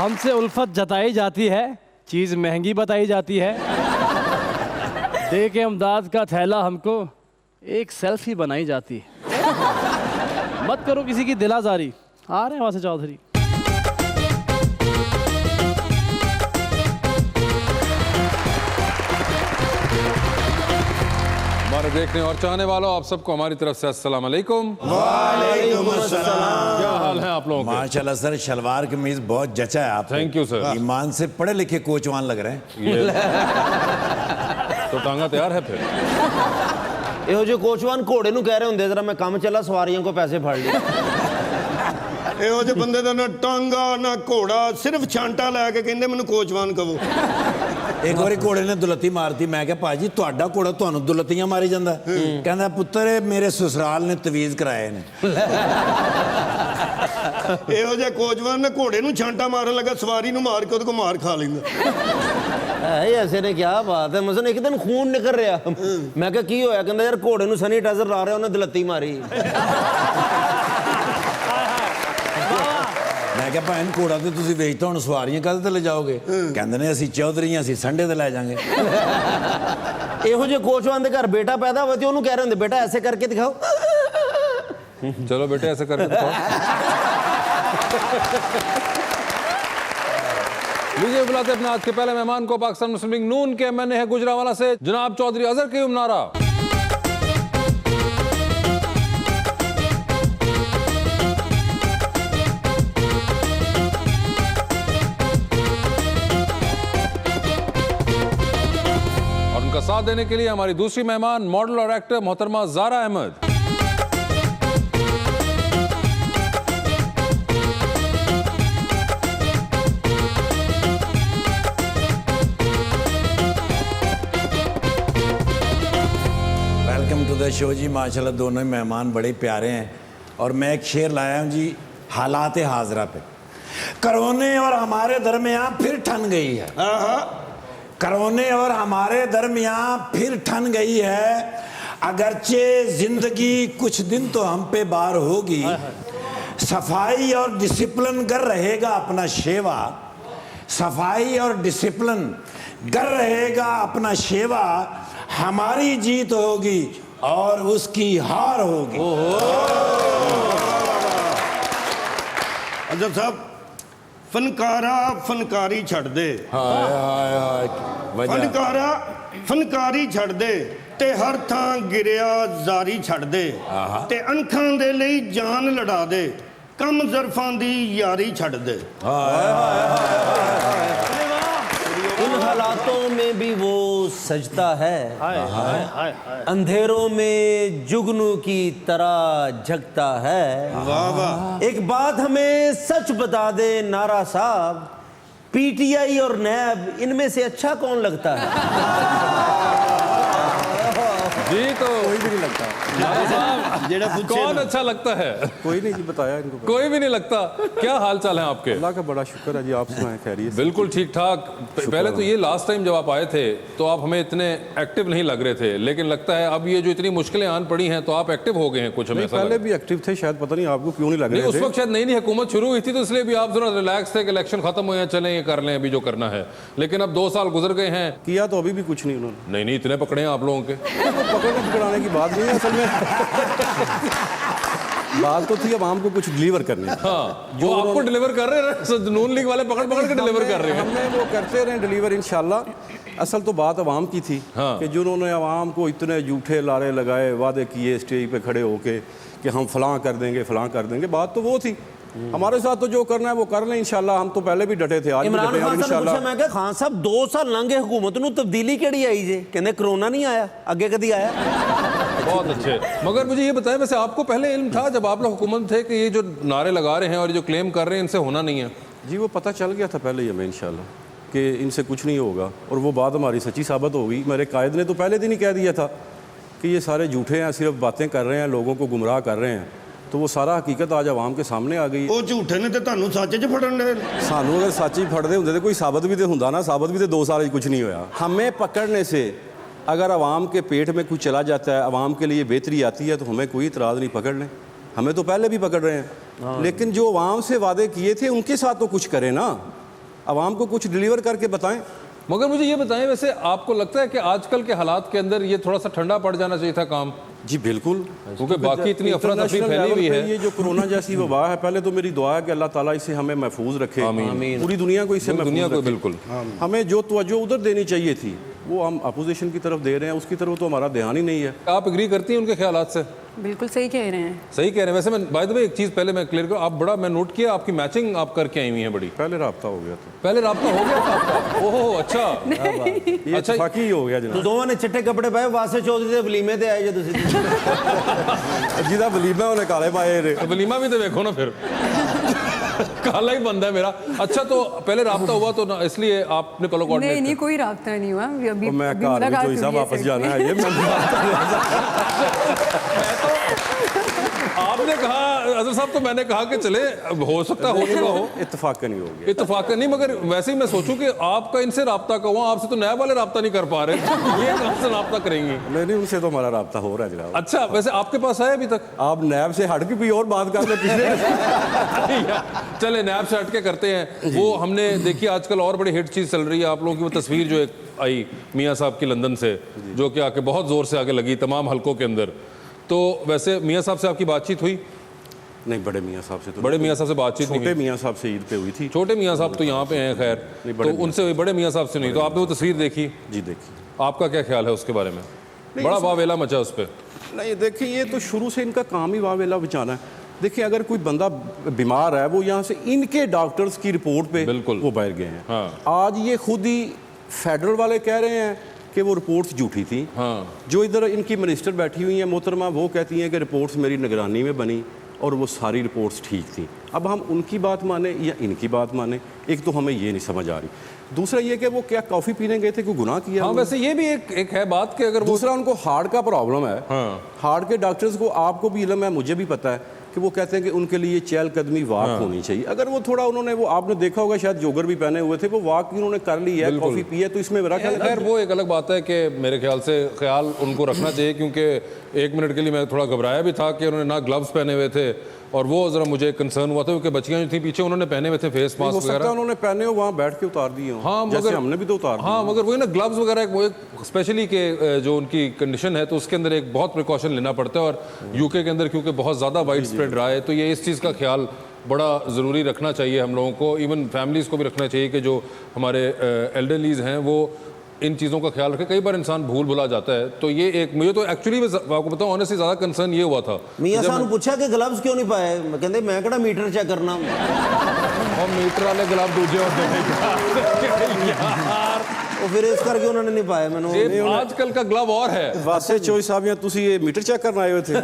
हमसे उल्फत जताई जाती है, चीज़ महंगी बताई जाती है। दे के अमदाद का थैला हमको एक सेल्फी बनाई जाती है। मत करो किसी की दिलाजारी। आ रहे हैं वहाँ से चौधरी। हमारे देखने और चाहने वालों, आप सबको हमारी तरफ से अस्सलाम वालेकुम। वालेकुम अस्सलाम। क्या हाल है आप लोगों के? माशाल्लाह सर, शलवार कमीज बहुत जचा है आप। Thank you sir. ईमान से पढ़े लिखे कोचवान लग रहे हैं। तो टांगा तैयार है फिर? ਇਹੋ ਜਿਹੇ ਕੋਚਵਾਨ ਘੋੜੇ ਨੂੰ ਕਹਿ ਰਹੇ ਹੁੰਦੇ ਜਰਾ ਮੈਂ ਕੰਮ ਚੱਲਾ ਸਵਾਰੀਆਂ ਕੋ ਪੈਸੇ ਫੜ ਲਈ। ਇਹੋ ਜਿਹੇ ਬੰਦੇ ਦਾ ਨਾ ਟਾਂਗਾ ਨਾ ਘੋੜਾ, ਸਿਰਫ ਛਾਂਟਾ ਲੈ ਕੇ ਕਹਿੰਦੇ ਮੈਨੂੰ ਕੋਚਵਾਨ ਕਹੋ। एक बारी घोड़े ने दुलत्ती मारती, मैं क्या भाजी तुहाडा घोड़ा तुहानू दुलत्तियां मारी जांदा? कहंदा पुत्तर मेरे ससुराल ने तवीज़ कराए ने। ਇਹੋ ਜਿਹੇ ਕੋਚਵਾਨ ਨੇ ਘੋੜੇ ਨੂੰ ਛਾਂਟਾ ਮਾਰਨ ਲੱਗਾ, ਸਵਾਰੀ ਨੂੰ ਮਾਰ ਕੇ ਉਹਦੇ ਕੋ ਮਾਰ ਖਾ ਲੈਂਦਾ। ऐसे ने क्या बात है। मसन एक दिन खून निकल रहा, मैं क्या की होया? कहंदा यार घोड़े ਨੂੰ सैनिटाइजर ला रहा, ਉਹਨੇ ਦਲੱਤੀ ਮਾਰੀ। मैं क्या भैन घोड़ा तो तुसीं वेचता, हुण सवारियां काहदे ते ले जाओगे? कहंदे ने असीं चौधरी असीं संडे ते ले जांगे। ਇਹੋ ਜਿਹੇ ਕੋਚਵਾਨ ਦੇ ਘਰ बेटा पैदा होवे ते ਉਹਨੂੰ ਕਹਿ ਰਹੇ ਹੁੰਦੇ बेटा ऐसे करके दिखाओ। चलो बेटे ऐसे करके दिखाओ। लीजिए बुलाते अपने आज के पहले मेहमान को, पाकिस्तान मुस्लिम लीग नून के एमएनए है गुजरांवाला से जनाब चौधरी अजहर क़य्यूम नारा। और उनका साथ देने के लिए हमारी दूसरी मेहमान मॉडल और एक्टर मोहतरमा Zara Ahmed. Welcome to the show ji. माशाल्लाह दोनों ही मेहमान बड़े प्यारे हैं। और मैं एक शेर लाया हूँ जी हालात हाजरा पे। कोरोने और हमारे दरमियान फिर ठन गई है। कोरोने और हमारे दरमियान फिर ठन गई है। अगरचे जिंदगी कुछ दिन तो हम पे बार होगी, सफाई और डिसिप्लिन कर रहेगा अपना शेवा। सफाई और डिसिप्लिन कर रहेगा अपना शेवा। हमारी जीत होगी और उसकी हार होगी। अजहर साहब, फनकारा फनकारी छड़ दे। हाय हाय हाय वजह फनकारा फनकारी छड़ दे ते हर थां गिरिया जारी छड़ दे ते अनखां दे लई जान लड़ा दे, कम ज़रफां दी यारी छड़ दे। इन हालातों में भी वो सजता है, अंधेरों में जुगनू की तरह जगता है। वाह वाह। एक बात हमें सच बता दे नारा साहब, पीटीआई और नैब इनमें से अच्छा कौन लगता है? जी तो कोई भी नहीं लगता। जेड़ा कौन अच्छा लगता है? कोई नहीं जी, बताया इनको। कोई भी नहीं लगता। क्या हाल चाल है आपके? अल्लाह का बड़ा शुक्र है जी, आप सुनाएं खैरियत? बिल्कुल ठीक ठाक। पहले तो ये लास्ट टाइम जब आप आए थे तो आप हमें इतने एक्टिव नहीं लग रहे थे, लेकिन लगता है अब ये जो इतनी मुश्किलें आन पड़ी हैं तो आप एक्टिव हो गए हैं कुछ। हमें पहले भी एक्टिव थे, शायद पता नहीं आपको क्यों नहीं लग रहे उस थे। वक्त शायद नई नई हुकूमत शुरू हुई थी तो इसलिए भी आप जरा रिलैक्स थे कि इलेक्शन खत्म हुए हैं, चलें ये कर लें अभी जो करना है। लेकिन अब 2 साल गुजर गए हैं। किया तो अभी भी कुछ नहीं उन्होंने। नहीं इतने पकड़े हैं आप लोगों के। पकड़ने पकड़ाने की बात नहीं है असल में। बात तो थी आवाम को कुछ डिलीवर करनी। हाँ, जो आपको डिलीवर कर रहे हैं, नून लीग वाले पकड़ पकड़ के डिलीवर कर रहे हैं। हमने वो करते रहे डिलीवर इंशाल्लाह। असल तो बात आवाम की थी कि जिन्होंने आवाम को इतने झूठे लारे लगाए, वादे किए स्टेज पे खड़े होके कि हम फलां कर देंगे फलां कर देंगे, बात तो वो थी। हमारे साथ तो जो करना है वो कर लें इंशाल्लाह। हम तो पहले भी डटे थे, आज भी इमरान डटे हैं खान साहब इंशाल्लाह। पूछा, मैं क्या खान साहब 2 साल लंघे हुकूमत नूं तब्दीली केड़ी आई जे? कहंदे कोरोना नहीं आया, अगे कदी आया? बहुत अच्छे। मगर मुझे ये बताएं, वैसे आपको पहले इल्म था जब आप लोग हुकूमत थे कि ये जो नारे लगा रहे हैं और जो क्लेम कर रहे हैं इनसे होना नहीं है? जी वो पता चल गया था पहले ही हमें इंशाल्लाह कि इनसे कुछ नहीं होगा, और वो बात हमारी सच्ची साबित हो गई। मेरे कायद ने तो पहले दिन ही कह दिया था कि ये सारे झूठे हैं, सिर्फ बातें कर रहे हैं, लोगों को गुमराह कर रहे हैं। तो वो सारा हकीकत आज आवाम के सामने आ गई। ਉਹ ਝੂਠੇ ਨੇ ਤੇ ਤੁਹਾਨੂੰ ਸੱਚ 'ਚ ਫੜਨ ਦੇ। सानू अगर सच ही फटते होंगे तो कोई साबित भी तो होंदा ना, साबित भी तो 2 साल कुछ नहीं होया। हमें पकड़ने से अगर आवाम के पेट में कुछ चला जाता है, आवाम के लिए बेहतरी आती है, तो हमें कोई इतराज़ नहीं, पकड़ लें। हमें तो पहले भी पकड़ रहे हैं, लेकिन जो आवाम से वादे किए थे उनके साथ तो कुछ करें ना। आवाम को कुछ डिलीवर करके बताएं। मगर मुझे ये बताएं, वैसे आपको लगता है कि आजकल के हालात के अंदर ये थोड़ा सा ठंडा पड़ जाना चाहिए था काम? जी बिल्कुल, क्योंकि बाकी इतनी अफरा तफरी इंटरनेशनल फैली हुई लेवल पे है। ये जो कोरोना जैसी वबा है, पहले तो मेरी दुआ है कि अल्लाह ताला इसे हमें महफूज रखे, पूरी दुनिया को इससे पूरी दुनिया महफूज को रखे। बिल्कुल। हमें जो तवज्जो उधर देनी चाहिए थी वो हम अपोजिशन की तरफ दे रहे हैं, उसकी तरफ तो हमारा ध्यान ही नहीं है। आप एग्री करती हैं उनके ख्यालात से? बिल्कुल सही कह रहे हैं। सही कह रहे हैं। वैसे मैं बाय द वे एक चीज़ पहले मैं क्लियर करूँ, आप बड़ा मैं नोट किया आपकी मैचिंग आप करके आई हुई हैं बड़ी। पहले राब्ता हो गया था, पहले राब्ता हो गया था आपका? ओहो अच्छा। ये अच्छा, इत्तेफाकी ही हो गया जनाब। ਦੋਵਾਂ ਨੇ ਚਿੱਟੇ ਕੱਪੜੇ ਪਾਏ, ਵਾਸੇ ਚੌਧਰੀ ਦੇ ਵਲੀਮੇ ਤੇ ਆਏ ਜੇ ਤੁਸੀਂ। ਜਿਹਦਾ ਵਲੀਮਾ ਉਹਨੇ ਕਾਲੇ ਪਾਏ ਨੇ। वलीमा भी तो देखो ना फिर काला ही बंदा है मेरा। अच्छा तो पहले राब्ता हुआ तो ना, इसलिए आपने कॉलो नहीं कोऑर्डिनेट नहीं, कोई राब्ता नहीं हुआ अभी। और मैं अभी घर मुलाकात में हुई है वापस सर। जाना है ये आपने कहा अजहर साहब, तो मैंने कहा कि चले हो सकता हो चुका हो, इत्तेफाक नहीं हो गया। इत्तेफाक नहीं, मगर वैसे ही मैं सोचूं कि आपका इनसे राब्ता का हुआ, आपसे तो नया वाले राब्ता नहीं कर पा रहे, ये कहाँ से राब्ता करेंगी? नहीं, उनसे तो हमारा राब्ता हो रहा है जनाब। अच्छा वैसे आपके पास है अभी तक? आप नैब से हट के भी और बात कर ले पिछले। चले नैब से हट के करते हैं। वो हमने देखी आजकल और बड़ी हिट चीज़ चल रही है आप लोगों की, वो तस्वीर जो एक आई मियाँ साहब की लंदन से, जो कि आके बहुत ज़ोर से आगे लगी तमाम हलकों के अंदर। तो वैसे मियाँ साहब से आपकी बातचीत हुई? नहीं, बड़े मियाँ साहब से तो बड़े मियाँ साहब से बातचीत नहीं छोटे हुई? मियाँ साहब से ईद पे हुई थी। छोटे मियाँ साहब तो यहाँ पे हैं खैर, तो उनसे हुई, बड़े मियाँ साहब से नहीं। तो आपने वो तस्वीर देखी? जी देखिए। आपका क्या ख्याल है उसके बारे में? बड़ा वावेला मचा उस पर। नहीं देखिए, ये तो शुरू से इनका काम ही वावेला बचाना है। देखिए अगर कोई बंदा बीमार है, वो यहाँ से इनके डॉक्टर्स की रिपोर्ट पे बिल्कुल वो बाहर गए हैं। हाँ। आज ये खुद ही फेडरल वाले कह रहे हैं कि वो रिपोर्ट्स झूठी थी। हाँ। जो इधर इनकी मिनिस्टर बैठी हुई हैं मोहतरमा, वो कहती हैं कि रिपोर्ट्स मेरी निगरानी में बनी और वो सारी रिपोर्ट्स ठीक थी। अब हम उनकी बात माने या इनकी बात माने, एक तो हमें ये नहीं समझ आ रही। दूसरा ये कि वो क्या कॉफ़ी पीने गए थे, कोई गुनाह किया? हाँ वैसे ये भी एक है बात कि अगर वो, दूसरा उनको हार्ट का प्रॉब्लम है। हाँ। हार्ट के डॉक्टर्स को, आपको भी इल्म है, मुझे भी पता है कि वो कहते हैं कि उनके लिए चहलकदमी वॉक होनी चाहिए। अगर वो थोड़ा उन्होंने, वो आपने देखा होगा शायद जोगर भी पहने हुए थे, वो वॉक भी उन्होंने कर ली है, कॉफ़ी पी है, तो इसमें मेरा ख्याल खैर वो एक अलग बात है कि मेरे ख्याल से ख्याल उनको रखना चाहिए, क्योंकि एक मिनट के लिए मैं थोड़ा घबराया भी था कि उन्होंने ना ग्लव्स पहने हुए थे, और वो ज़रा मुझे कंसर्न हुआ था क्योंकि बच्चियाँ जो थी पीछे उन्होंने पहने हुए थे फेस हो मास्क सकता है वगैरह। उन्होंने पहने हो वहाँ बैठ के उतार दिए हों। हाँ जैसे मगर हमने भी तो उतार दिए। हाँ मगर वही ना ग्लव्स वगैरह वो एक स्पेशली के जो उनकी कंडीशन है, तो उसके अंदर एक बहुत प्रिकॉशन लेना पड़ता है, और यूके के अंदर क्योंकि बहुत ज़्यादा वाइड स्प्रेड रहा है, तो ये इस चीज़ का ख्याल बड़ा ज़रूरी रखना चाहिए हम लोगों को, इवन फैमिलीज़ को भी रखना चाहिए कि जो हमारे एल्डरलीज़ हैं वो इन चीज़ों का ख्याल रखें। कई बार इंसान भूला जाता है। तो ये एक, मुझे तो एक्चुअली आपको बताऊँ ऑनेस्टली ज़्यादा कंसर्न ये हुआ था। ਮੀਆਂ ਸਾਹਿਬ ਨੂੰ ਪੁੱਛਿਆ ਕਿ ਗਲਵਸ ਕਿਉਂ ਨਹੀਂ ਪਾਏ? ਕਹਿੰਦੇ ਮੈਂ ਕਿਹੜਾ ਮੀਟਰ ਚੈੱਕ ਕਰਨਾ। और मीटर वाले गुलाब दूजे होते हैं यार, ਉਹ ਫਿਰ ਇਸ ਕਰਕੇ ਉਹਨਾਂ ਨੇ ਨਹੀਂ ਪਾਏ ਮੈਨੂੰ। ये आजकल का ग्लव और है। वासे चोई साहब, या तुसी ये मीटर चेक करने आए हुए थे?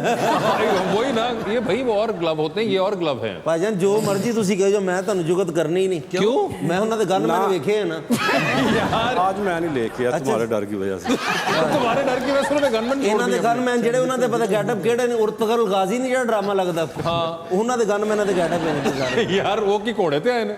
वही ना, ये भाई वो और ग्लव होते हैं, ये और ग्लव हैं। ਭਾਈਜਾਨ ਜੋ ਮਰਜ਼ੀ ਤੁਸੀਂ ਕਹੋ, ਜੋ ਮੈਂ ਤੁਹਾਨੂੰ ਜੁਗਤ ਕਰਨੀ ਹੀ ਨਹੀਂ। क्यों? ਮੈਂ ਉਹਨਾਂ ਦੇ ਗਨ ਮੈਨ ਵੇਖੇ ਹਨ ਨਾ। आज मैं नहीं लेके आया तुम्हारे डर की वजह से। तुम्हारे डर की वजह से उन्होंने गनमैन छोड़ ਇਹਨਾਂ ਦੇ दिया। ਗਨ ਮੈਨ ਜਿਹੜੇ ਉਹਨਾਂ ਦੇ ਪਤਾ ਗੈਟਅਪ ਕਿਹੜੇ ਨੇ, ਉਰਤਗਲ ਗਾਜ਼ੀ ਨਹੀਂ ਜਿਹੜਾ ਡਰਾਮਾ ਲੱਗਦਾ, ਉਹਨਾਂ ਦੇ ਗਨ ਮੈਨਾਂ ਦੇ ਗੈਟਅਪ ਨੇ ਸਾਰੇ। यार वो की घोड़े थे आए ने।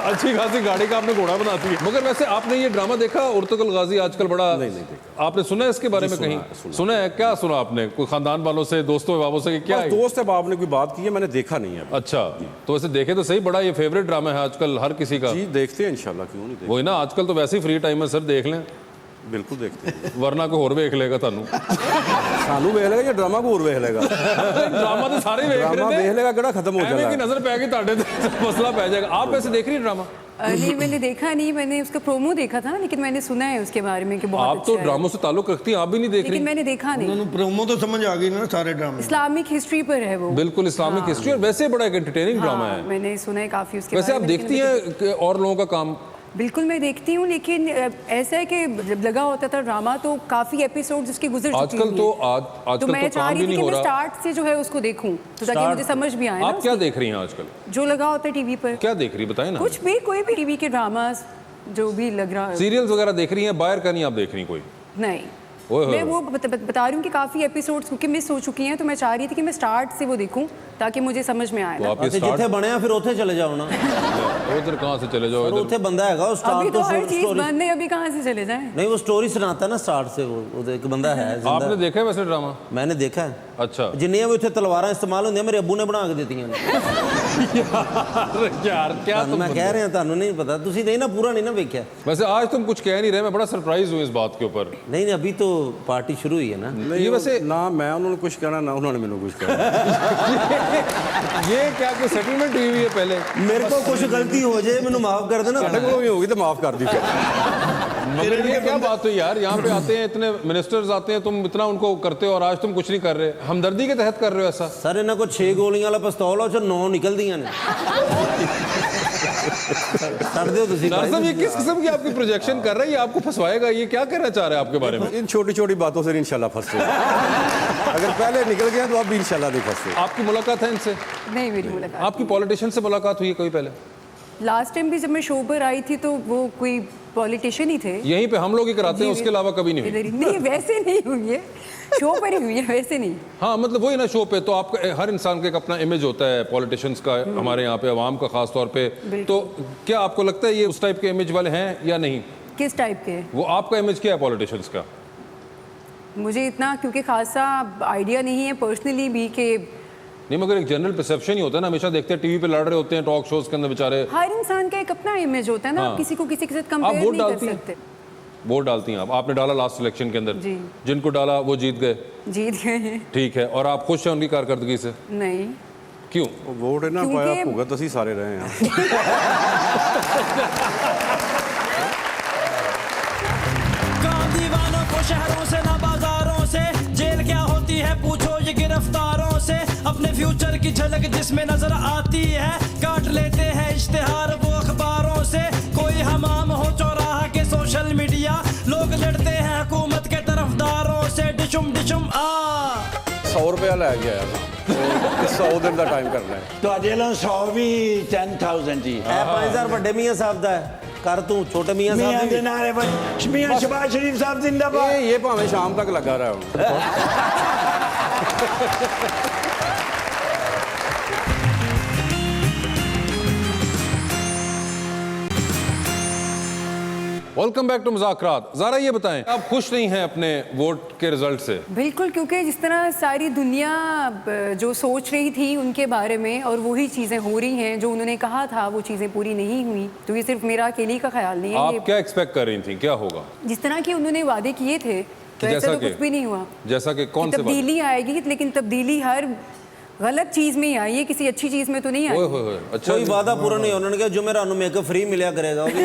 अच्छी खासी गाड़ी का आपने घोड़ा बना दिया। मगर वैसे आपने ये ड्रामा देखा उर्तुगल गाजी आजकल बड़ा? नहीं देखा। आपने सुना है इसके बारे में कहीं? सुना है? क्या सुना आपने? कोई खानदान वालों से, दोस्तों बाबों से, क्या है? दोस्त है, आपने कोई बात की है, मैंने देखा नहीं है। अच्छा, तो वैसे देखे तो सही, बड़ा ये फेवरेट ड्रामा है आजकल हर किसी का। जी देखते हैं इंशाल्लाह, क्यों नहीं देखते। वही ना, आजकल तो वैसे ही फ्री टाइम है सर, देख लें, बिल्कुल देखते हैं। वरना कोई और वेख लेगा थानू। सानू वेख लेगा या ड्रामा को और वेख लेगा? ड्रामा तो सारे वेख ड्रामा रहे थे। वेख लेगा किहड़ा खत्म हो एवें की जाएगा। नजर पैगी ताड़े ते मसला पै जाएगा। आप वैसे देख रही है ड्रामा? नहीं मैंने देखा नहीं, मैंने उसका प्रोमो देखा था, लेकिन मैंने सुना है उसके बारे में कि बहुत आप तो अच्छा है। ड्रामों से ताल्लुक रखती हैं, आप भी नहीं देख लेकिन रही? मैंने देखा नहीं। ਉਹਨਾਂ ਨੂੰ ਪ੍ਰੋਮੋ ਤੋਂ ਸਮਝ ਆ ਗਈ ਨਾ ਸਾਰੇ ਡਰਾਮੇ। इस्लामिक हिस्ट्री पर है वो। बिल्कुल इस्लामिक हिस्ट्री, और वैसे बड़ा एक एंटरटेनिंग ड्रामा हाँ, है। मैंने सुना है काफी उसके वैसे बारे आप में, देखती लेकिन हैं कि और लोगों का काम? बिल्कुल मैं देखती हूँ, लेकिन ऐसा है कि जब लगा होता था ड्रामा तो काफी एपिसोड उसके गुजर चुके आजकल हैं। तो तो आजकल मैं तो चाह काम रही भी थी नहीं कि हो मैं रहा। स्टार्ट से जो है उसको देखूं, तो ताकि मुझे समझ भी आए ना आप क्या देख रही हैं आजकल? जो लगा होता है टीवी पर। क्या देख रही बताएं ना। कुछ भी, कोई भी टीवी के ड्रामास जो भी लग रहा है। सीरियल्स वगैरह देख रही हैं? बाहर का नहीं आप देख रही कोई? नहीं, ओए होए। मैं वो बता रही हूँ कि काफ़ी एपिसोड्स क्योंकि मिस हो चुकी हैं, तो मैं चाह रही थी कि मैं स्टार्ट से वो देखूं ताकि मुझे समझ में आए तो ना। आप ये ਅਤੇ स्टार्ट ਜਿੱਥੇ ਬਣਿਆ ਫਿਰ ਉੱਥੇ ਚਲੇ ਜਾਓ ਨਾ। उधर कहाँ से चले जाओ? ਪਰ इधर ਉੱਥੇ ਬੰਦਾ ਹੈਗਾ, ਉਹ अभी स्टार्ट तो तो हर चीज़ स्टोरी बंद है, अभी कहाँ से चले जाएं? नहीं, वो स्टोरी सुनाता ना स्टार्ट से, वो एक बंदा है जिंदा। आपने देखा है वैसे ड्रामा? मैंने देखा है। अच्छा, जिन्नियां भी ਉੱਥੇ ਤਲਵਾਰਾਂ ਇਸਤੇਮਾਲ ਹੁੰਦੀਆਂ ਮੇਰੇ ਅੱਬੂ ਨੇ ਬਣਾ ਕੇ ਦਿੱਤੀਆਂ ਨੇ। यार क्या तुम मैं कह रहा ਤੁਹਾਨੂੰ नहीं पता ਤੁਸੀਂ नहीं ना पूरा नहीं ना देखा वैसे आज तुम कुछ कह नहीं रहे, मैं बड़ा सरप्राइज हूँ इस बात के ऊपर। नहीं अभी तो पार्टी शुरू हुई है ना ये वैसे ना मैं उन्होंने कुछ कहना ना उन्होंने मैंने कुछ कहना। ये क्या कोई सेटलमेंट हुई हुई है पहले? मेरे को कुछ गलती हो जाए मैंने माफ कर देना ਤੁਹਾਡੇ ਕੋਲੋਂ ਵੀ ਹੋਗੀ तो माफ कर दी फिर। मगर ये क्या बात हुई यार, यहाँ पे आते हैं इतने मिनिस्टर्स आते हैं, तुम इतना उनको करते हो और आज तुम कुछ नहीं कर रहे, हमदर्दी के तहत कर रहे हो ऐसा? सर इन्हों को 6 गोलियां वाला पिस्तौल है 9 निकल दियां ने कर दो तुसी नार साहब, ये किस किस्म की आपकी प्रोजेक्शन कर रहा है? ये आपको फंसवाएगा? ये क्या कहना चाह रहे हैं आपके बारे में? इन छोटी छोटी बातों से इंशाल्लाह फंसते। अगर पहले निकल गया तो अब भी इंशाल्लाह नहीं फंसते। आपकी मुलाकात है इनसे? नहीं मेरी मुलाकात। आपकी पॉलिटिशियन से मुलाकात हुई है कोई पहले? लास्ट टाइम भी जब मैं शो पर आई थी तो वो कोई पॉलिटिशियन ही थे। यहीं पे हम लोग ही कराते हैं, उसके अलावा कभी नहीं हुई? इधर ही नहीं, वैसे नहीं हुई है, शो पर ही हुई है, वैसे नहीं। हाँ मतलब वही ना, शो पे तो आपका हर इंसान का एक अपना इमेज होता है पॉलिटिशियंस का, हमारे यहाँ पे अवाम का खास तौर पे। तो क्या आपको लगता है ये उस टाइप के इमेज वाले हैं या नहीं? किस टाइप के? वो आपका इमेज क्या है पॉलिटिशियंस का? मुझे इतना क्योंकि खासा आइडिया नहीं है पर्सनली भी कि नहीं, मगर एक जनरल परसेप्शन ही होता है ना, हमेशा देखते हैं टीवी पे लड़ रहे होते हैं टॉक शोज के अंदर बेचारे। हर इंसान का एक अपना इमेज होता है ना, आप किसी को किसी के साथ आप कंपेयर वोट नहीं कर डालती हैं? सकते। वोट डालती हैं आप? आपने डाला लास्ट इलेक्शन के अंदर? जी। जिनको डाला वो जीत गए, जीत गए हैं। ठीक है, और आप खुश हैं उनकी कारकर्दगी से? नहीं क्यों? वोट ना क्योंकि- पाया भुगत ਅਸੀਂ ਸਾਰੇ ਰਹੇ हैं। काम दीवानों को शहरों से ना बाजारों से, जेल क्या होती है पूछो ये गिरफ्तारों से, अपने फ्यूचर की झलक जिसमें नजर आती है, काट लेते हैं इश्तिहार वो अखबारों से, कोई हमाम हो चौराहा के सोशल मीडिया, लोग लड़ते हैं हुकूमत के तरफदारों से, डिशुम डिशुम 100 रुपया लै गया यार, 100 दिन का टाइम करना है। ਤੁਹਾਡੇ ਵੱਲੋਂ 100 ਵੀ 10,000 ਜੀ ਇਹ 5000 ਵੱਡੇ ਮੀਆਂ ਸਾਹਿਬ ਦਾ ਹੈ ਕਰ ਤੂੰ ਛੋਟੇ ਮੀਆਂ ਮੀਆਂ ਸਾਹਿਬ ਦੇ ਦੀ ਨਾਰੇ ਮੀਆਂ ਸ਼ਬਾਜ਼ ਸ਼ਰੀਫ ਸਾਹਿਬ ਜ਼ਿੰਦਾਬਾਦ। ये भावें शाम तक लगा रहा हूँ। Welcome back to Muzakarat. Zara ये बताएं, आप खुश नहीं हैं अपने वोट के रिजल्ट से? बिल्कुल, क्योंकि जिस तरह सारी दुनिया जो सोच रही थी उनके बारे में और वही चीज़ें हो रही हैं जो उन्होंने कहा था, वो चीज़ें पूरी नहीं हुई। तो ये सिर्फ मेरा अकेली का ख्याल नहीं है, आप ये क्या एक्सपेक्ट कर रही थी, क्या होगा? जिस तरह के उन्होंने वादे किए थे तो जैसा ऐसा तो कि- कुछ भी नहीं हुआ। जैसा कि कौन से बात? तब्दीली आएगी, लेकिन तब्दीली हर गलत चीज़ में ही आई है, किसी अच्छी चीज़ में तो नहीं आई। ओए होए होए, अच्छा ਕੋਈ ਵਾਦਾ ਪੂਰਾ ਨਹੀਂ ਉਹਨਾਂ ਨੇ ਕਿਹਾ ਜੋ ਮੇਰਾ ਨੂੰ ਮੇਕਅਪ ਫ੍ਰੀ ਮਿਲਿਆ ਕਰੇਗਾ ਉਹ ਵੀ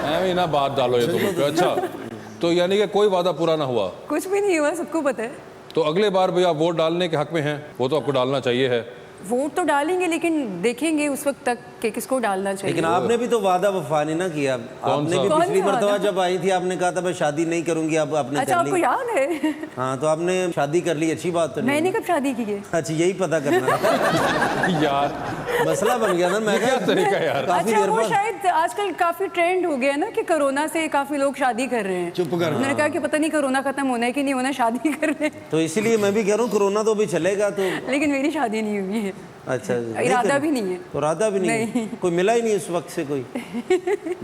ऐਵੇਂ ही ना बात डालो ये तुम। अच्छा, तो यानी कि कोई वादा पूरा ना हुआ। कुछ भी नहीं हुआ, सबको पता है। तो अगले बार भी आप वोट डालने के हक में हैं, वो तो आपको डालना चाहिए है। वोट तो डालेंगे, लेकिन देखेंगे उस वक्त तक कि किसको डालना चाहिए। लेकिन आपने भी तो वादा वफा नहीं ना किया। आपने भी कौन पिछली सा मरतबा वादा? जब आई थी आपने कहा था मैं शादी नहीं करूंगी, अब आपने अच्छा, कर आपको ली। याद है? हाँ तो आपने शादी कर ली, अच्छी बात तो नहीं मैंने कब शादी की है? अच्छा यही पता करना था। यार मसला बन गया ना। मैं क्या तरीका है यार? काफी अच्छा, देर वो बाद शायद आजकल काफी ट्रेंड हो गया ना कि कोरोना से काफी लोग शादी कर रहे हैं। चुप कर। उन्होंने कहा कि पता नहीं कोरोना खत्म होना है कि नहीं होना, शादी कर रहे हैं। तो इसीलिए मैं भी कह रहा हूँ कोरोना तो अभी चलेगा तो। लेकिन मेरी शादी नहीं हुई है, अच्छा इरादा भी नहीं है। तो इरादा भी नहीं, नहीं। कोई मिला ही नहीं उस वक्त से कोई।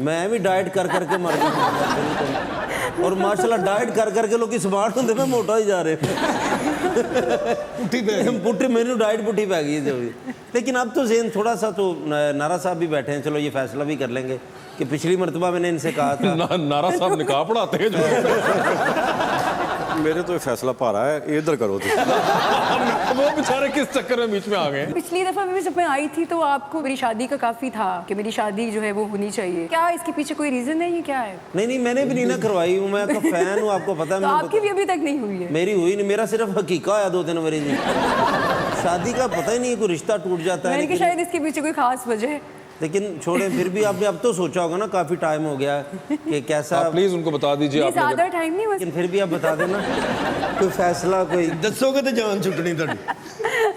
मैं भी डाइट कर करके मर गया और माशाल्लाह डाइट कर करके लोग स्मार्ट होंगे, मैं मोटा ही जा रहे पुट्ठी मेरी डाइट पुट्ठी पै गई जो भी। लेकिन अब तो जेन थोड़ा सा तो नारा साहब भी बैठे हैं, चलो ये फैसला भी कर लेंगे कि पिछली मरतबा मैंने इनसे कहा था नारा साहब निकाह पढ़ाते हैं जो। मेरे तो ये फैसला भारा है, इधर करो तुम। वो बेचारे किस चक्कर में बीच में आ गए? पिछली दफा भी जब मैं आई थी तो आपको मेरी शादी का काफी था कि मेरी शादी जो है वो होनी चाहिए। क्या इसके पीछे कोई रीजन है, ये क्या है? नहीं मैंने भी नहीं ना करवाई हूँ, मैं आपका फैन हूँ, आपको पता है। तो आपकी भी अभी तक नहीं हुई है? मेरी हुई नहीं, मेरा सिर्फ हकीका आया 2-3 बारी जी। शादी का पता ही नहीं, कोई रिश्ता टूट जाता है। मैंने कि शायद इसके पीछे कोई खास वजह है। लेकिन छोड़े, फिर भी आपने अब तो सोचा होगा ना, काफी टाइम हो गया कि कैसा। आप प्लीज उनको बता दीजिए। ये आपने ज्यादा टाइम नहीं हुआ। लेकिन फिर भी आप बता देना कोई फैसला कोई ਦੱਸੋਗੇ ਤੇ ਜਾਨ ਛੁੱਟਣੀ ਤੁਹਾਡੀ।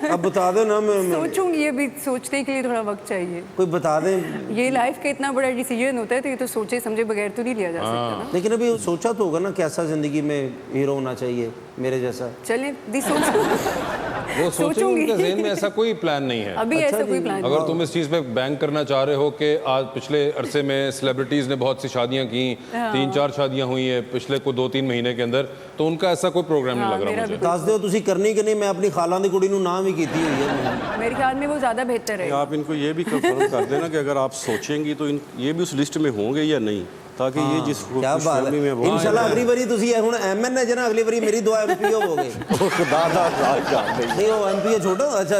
अब बता दो ना। मैं सोचूंगी, ये भी सोचने के लिए थोड़ा वक्त चाहिए। कोई बता दें। ये लाइफ का इतना बड़ा डिसीजन होता है तो ये तो सोचे समझे बगैर तो नहीं लिया जा सकता ना। लेकिन अभी सोचा तो होगा ना कैसा जिंदगी में हीरो होना चाहिए मेरे जैसा। चलें दी सोच वो सोचेंगे, उनके ज़हन में ऐसा कोई प्लान नहीं है। अभी ऐसा कोई प्लान अगर तुम इस चीज़ पे बैंक करना चाह रहे हो कि आज पिछले अरसे में सेलिब्रिटीज़ ने बहुत सी शादियां की, 3-4 शादियां हुई हैं पिछले को 2-3 महीने के अंदर, तो उनका ऐसा कोई प्रोग्राम नहीं लग रहा मुझे। दस दो तुसी करनी कि नहीं, मैं अपनी खाला दी कुड़ी नूं नाम ही कीती हुई है। मेरे ख्याल में वो ज़्यादा बेहतर है। आप इनको ये भी कंफर्म कर देना कि अगर आप सोचेंगी तो ये भी उस लिस्ट में होंगे या नहीं, ताकि ये जिस क्या बात है, इंशाल्लाह अगली बारी तुसी हुण एमएन है जना, अगली बारी मेरी दुआ एमपीओ होगे। नहीं वो एमपीओ छोड़ो, अच्छा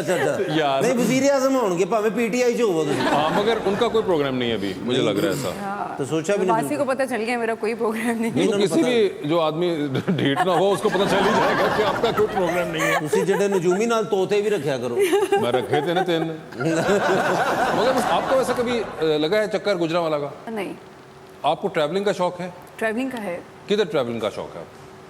यार। नहीं वजीर आजम होंगे भावे पीटीआई च होवो तुसी। हाँ, मगर उनका कोई प्रोग्राम नहीं है अभी, मुझे लग रहा है ऐसा। तो सोचा भी वासी को पता चल गया मेरा कोई प्रोग्राम नहीं। तो किसी भी जो आदमी ढीठ ना हो उसको पता चल ही जाएगा कि आपका कोई प्रोग्राम नहीं है। तुसी जेडे नजूमी नाल तोते भी रखा करो। मैं रखे थे ना 3। मगर आपको वैसे कभी लगा है चक्कर गुजरांवाला का? नहीं। आपको ट्रैवलिंग का शौक है? ट्रैवलिंग का है। किधर ट्रैवलिंग का शौक है?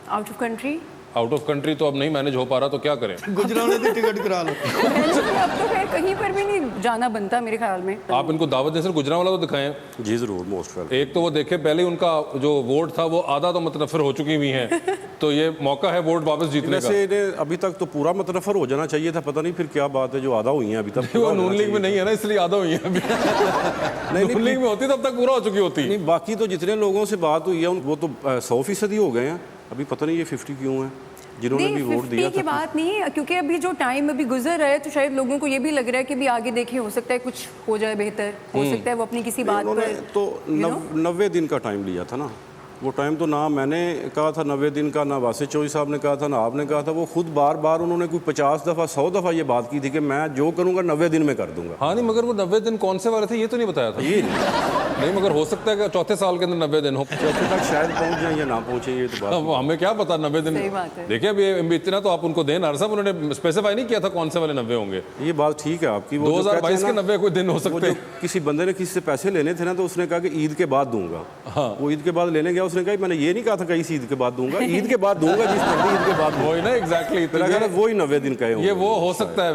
Out of country. Out of country तो अब नहीं मैनेज हो पा रहा, तो क्या करें? गुजराने की टिकट करा लो। अब तो खैर कहीं पर भी नहीं जाना बनता मेरे ख्याल में। आप इनको दावत दें, गुजरांवाला तो दिखाएं। जी ज़रूर, मोस्ट वेलकम। एक तो वो देखे पहले उनका जो वोट था वो आधा तो मुतनफ़िर हो चुकी हुई हैं, तो ये मौका है वोट वापस जीतने का। वैसे इन्हें अभी तक तो पूरा मुतनफ़िर हो जाना चाहिए था, पता नहीं फिर क्या बात है जो आधा हुई हैं अभी तक। वो नून लीग में नहीं है ना, इसलिए आधा हुई है अभी। नून लीग में होती तब तक पूरा हो चुकी होती। नहीं, बाकी तो जितने लोगों से बात हुई है वो तो 100% हो गए हैं। अभी पता नहीं ये 50 क्यों है जिन्होंने भी वोट दिया की था। बात नहीं है, क्योंकि अभी जो टाइम अभी गुजर रहा है तो शायद लोगों को ये भी लग रहा है कि भी आगे देखें, हो सकता है कुछ हो जाए बेहतर, हो सकता है वो अपनी किसी बात उन्होंने पर तो 90 दिन का टाइम लिया था ना। वो टाइम तो ना मैंने कहा था 90 दिन का, ना वासिफ चौधरी साहब ने कहा था, ना आपने कहा था। वो खुद बार बार उन्होंने कोई 50 दफ़ा 100 दफ़ा ये बात की थी कि मैं जो करूँगा 90 दिन में कर दूंगा। हाँ नहीं, मगर वो 90 दिन कौन से वाले थे ये तो नहीं बताया था। ये नहीं, मगर हो सकता है कि चौथे साल के अंदर 90 दिन हो। चौथे तक शायद पहुँच जाए या ना पहुँचे, ये तो बात। अब हमें क्या पता 90 दिन। सही बात है। देखिए अभी इतना तो आप उनको दें ना साहब, उन्होंने स्पेसिफाई नहीं किया था कौन से वाले 90 होंगे। ये बात ठीक है आपकी। वो 2022 के 90 कोई दिन हो सकते हैं। किसी बंदे ने किसी से पैसे लेने थे ना, तो उसने कहा कि ईद के बाद दूंगा। हाँ, वो ईद के बाद लेने गया, उसने कहा मैंने ये नहीं कहा था कहीं ईद के बाद दूंगा, ईद के बाद दूंगा, जिस मर्जी ईद के बाद। वही ना, एग्जैक्टली। वही 90 दिन का ये वो हो सकता है।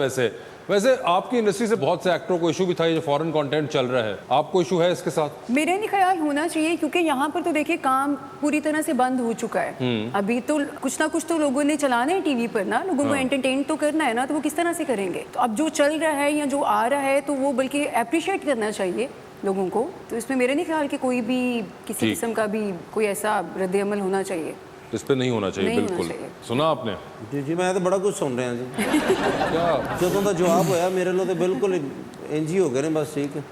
वैसे आपकी इंडस्ट्री से बहुत से एक्टरों को इशू भी था, ये जो फॉरेन कंटेंट चल रहा है, आपको इशू है इसके साथ? मेरे नहीं ख्याल होना चाहिए, क्योंकि यहाँ पर तो देखिए काम पूरी तरह से बंद हो चुका है। अभी तो कुछ ना कुछ तो लोगों ने चलाना है टीवी पर ना, लोगों को एंटरटेन तो करना है ना, तो वो किस तरह से करेंगे? तो अब जो चल रहा है या जो आ रहा है तो वो बल्कि अप्रिशिएट करना चाहिए लोगों को। तो इसमें मेरे नहीं ख्याल कि कोई भी किसी किस्म का भी कोई ऐसा रद्द-ए-अमल होना चाहिए। इस पे नहीं होना चाहिए, नहीं बिल्कुल। होना चाहिए। सुना आपने? जी मैं तो बड़ा कुछ सुन रहा जी। क्या ਜਦੋਂ ਦਾ जवाब होया मेरे लो तो बिल्कुल इंज ही हो गए ने, बस ठीक है।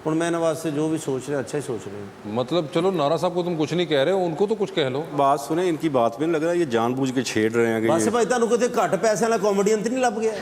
ਹੁਣ मैं इन्होंने वास्ते जो भी सोच रहे अच्छा ही सोच रहे हैं। मतलब चलो नारा साहब को तुम कुछ नहीं कह रहे हो, उनको तो कुछ कह लो। बात सुने, इनकी बात में लग रहा है ये जानबूझ के छेड़ रहे हैं कि बस भाई ਤੁਹਾਨੂੰ ਕਿਤੇ ਘੱਟ ਪੈਸੇ ਵਾਲਾ ਕਾਮੇਡੀਅਨ ਤੇ ਨਹੀਂ ਲੱਭ ਗਿਆ?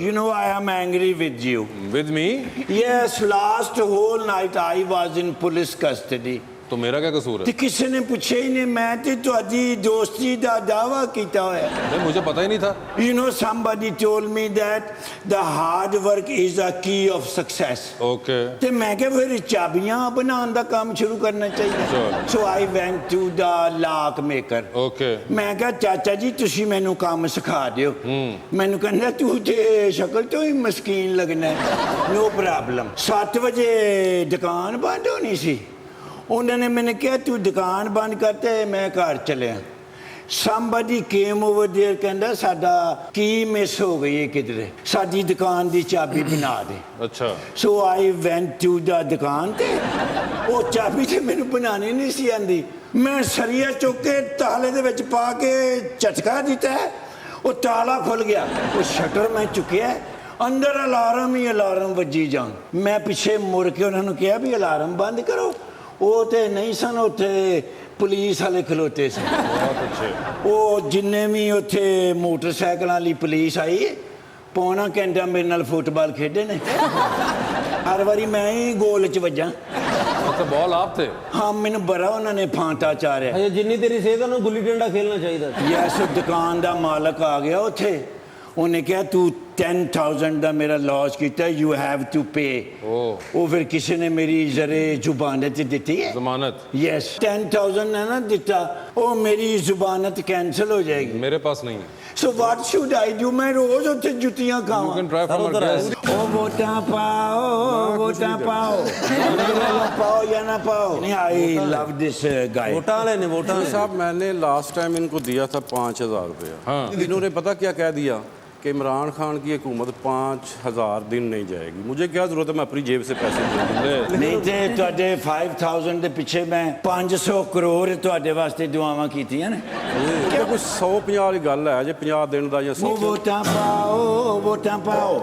You know, I am angry with you. With me? Yes, last whole night I was in police custody. तो मेरा क्या कसूर ਤੇ है? ਕਿਸੇ ਨੇ ਪੁੱਛਿਆ ਹੀ ਨਹੀਂ, ਮੈਂ ਤੇ ਤੁਹਾਡੀ ਦੋਸਤੀ ਦਾ ਦਾਵਾ ਕੀਤਾ ਹੋਇਆ। नहीं, मुझे पता ही नहीं था। You know, somebody told me that the hard work is a key of success. Okay. ਤੇ ਮੈਂ ਕਿਹਾ ਫਿਰ ਚਾਬੀਆਂ ਬਣਾਉਣ ਦਾ ਕੰਮ ਸ਼ੁਰੂ ਕਰਨਾ ਚਾਹੀਦਾ। Sure. So I went to the lock maker. Okay. ਮੈਂ ਕਿਹਾ ਚਾਚਾ ਜੀ ਤੁਸੀਂ ਮੈਨੂੰ ਕੰਮ ਸਿਖਾ ਦਿਓ। ਮੈਨੂੰ ਕਹਿੰਦਾ ਤੂੰ ਤੇ ਸ਼ਕਲ ਤੋਂ ਹੀ ਮਸਕੀਨ ਲੱਗਣਾ। No problem. 7 ਵਜੇ ਦੁਕਾਨ ਬੰਦ ਹੋਣੀ ਸੀ। ਉਹਨਾਂ ਨੇ ਮੈਨੂੰ ਕਿਹਾ ਤੂੰ ਦੁਕਾਨ ਬੰਦ ਕਰਤੇ ਮੈਂ ਘਰ ਚਲਿਆ। somebody came over there ਕਹਿੰਦਾ ਸਾਡਾ ਕੀ ਮਿਸ ਹੋ ਗਈ ਹੈ ਕਿਧਰੇ, ਸਾਡੀ ਦੁਕਾਨ ਦੀ ਚਾਬੀ ਬਣਾ ਦੇ। अच्छा। So I went to the ਦੁਕਾਨ ਤੇ ਉਹ ਚਾਬੀ ਤੇ ਮੈਨੂੰ ਬਣਾਣੀ ਨਹੀਂ ਸੀ ਆਂਦੀ। ਮੈਂ ਸਰੀਆ ਚੁੱਕ ਕੇ ਤਾਲੇ ਦੇ ਵਿੱਚ ਪਾ ਕੇ ਝਟਕਾ ਦਿੱਤਾ, ਉਹ ਤਾਲਾ ਖੁੱਲ ਗਿਆ। ਉਹ ਸ਼ਟਰ ਮੈਂ ਚੁੱਕਿਆ, ਅੰਦਰ ਅਲਾਰਮ ਹੀ ਅਲਾਰਮ ਵੱਜੀ ਜਾਣ। ਮੈਂ ਪਿੱਛੇ ਮੁੜ ਕੇ ਉਹਨਾਂ ਨੂੰ ਕਿਹਾ ਵੀ ਅਲਾਰਮ ਬੰਦ ਕਰੋ। ਉਹ ਤੇ ਨਹੀਂ ਸਨ, ਉੱਥੇ ਪੁਲਿਸ ਵਾਲੇ ਖਲੋਤੇ ਸਨ। बहुत अच्छे। ਉਹ ਜਿੰਨੇ ਵੀ ਉੱਥੇ ਮੋਟਰਸਾਈਕਲਾਂ ਵਾਲੀ ਪੁਲਿਸ ਆਈ, ਪੌਣਾ ਘੰਟਾ ਮੇਰੇ ਨਾਲ ਫੁੱਟਬਾਲ ਖੇਡੇ ਨੇ। ਹਰ ਵਾਰੀ ਮੈਂ ਹੀ ਗੋਲ 'ਚ ਵੱਜਾਂ। अच्छा, बॉल आप थे? ਹਾਂ, ਮੈਨੂੰ ਬੜਾ ਉਹਨਾਂ ਨੇ ਫਾਂਟਾ ਚਾਰਿਆ। ਅਜੇ ਜਿੰਨੀ ਤੇਰੀ ਸਿਹਤ ਨੂੰ ਗੁੱਲੀ ਡੰਡਾ ਖੇਲਣਾ ਚਾਹੀਦਾ। ਯੈਸ, ਦੁਕਾਨ ਦਾ ਮਾਲਕ ਆ ਗਿਆ ਉੱਥੇ। ਉਹਨੇ ਕਿਹਾ ਤੂੰ 10,000 ਦਾ ਮੇਰਾ ਲਾਸ ਕੀਤਾ ਯੂ ਹੈਵ ਟੂ ਪੇ ਉਹ ਫਿਰ ਕਿਸੇ ਨੇ ਮੇਰੀ ਜ਼ਰੇ ਜ਼ੁਬਾਨਤ ਦਿੱਤੀ ਹੈ जमानत ਯੈਸ 10,000 ਨੇ ਨਾ ਦਿੱਤਾ ਉਹ ਮੇਰੀ ਜ਼ੁਬਾਨਤ ਕੈਂਸਲ ਹੋ ਜਾਏਗੀ मेरे पास नहीं है ਸੋ ਵਾਟ ਸ਼ੁਡ ਆਈ ਡੂ ਮੈਂ ਰੋਜ਼ ਉੱਥੇ ਜੁੱਤੀਆਂ You ਖਾਵਾਂ can try from our guest. ਉਹ ਵੋਟਾਂ ਪਾਓ ਪਾਓ ਜਾਂ ਨਾ ਪਾਓ ਨਹੀਂ ਆਈ ਲਵ ਦਿਸ गाय वोटा वाले ने वोटा तो साहब मैंने लास्ट टाइम इनको दिया था 5,000 रुपया हाँ। इन्होंने पता क्या कह दिया कि इमरान खान की हुकूमत 5,000 दिन नहीं जाएगी। मुझे क्या जरूरत है, मैं अपनी जेब से पैसे दूँ। ਨਹੀਂ ਤੇ ਤੁਹਾਡੇ 5000 ਦੇ ਪਿੱਛੇ ਮੈਂ 500 ਕਰੋੜ ਤੁਹਾਡੇ ਵਾਸਤੇ ਦੁਆਵਾਂ ਕੀਤੀਆਂ ਨੇ क्या कोई 150 वाली गल है जे 50 दिन का या ਉਹ ਵੋਟਾਂ ਪਾਓ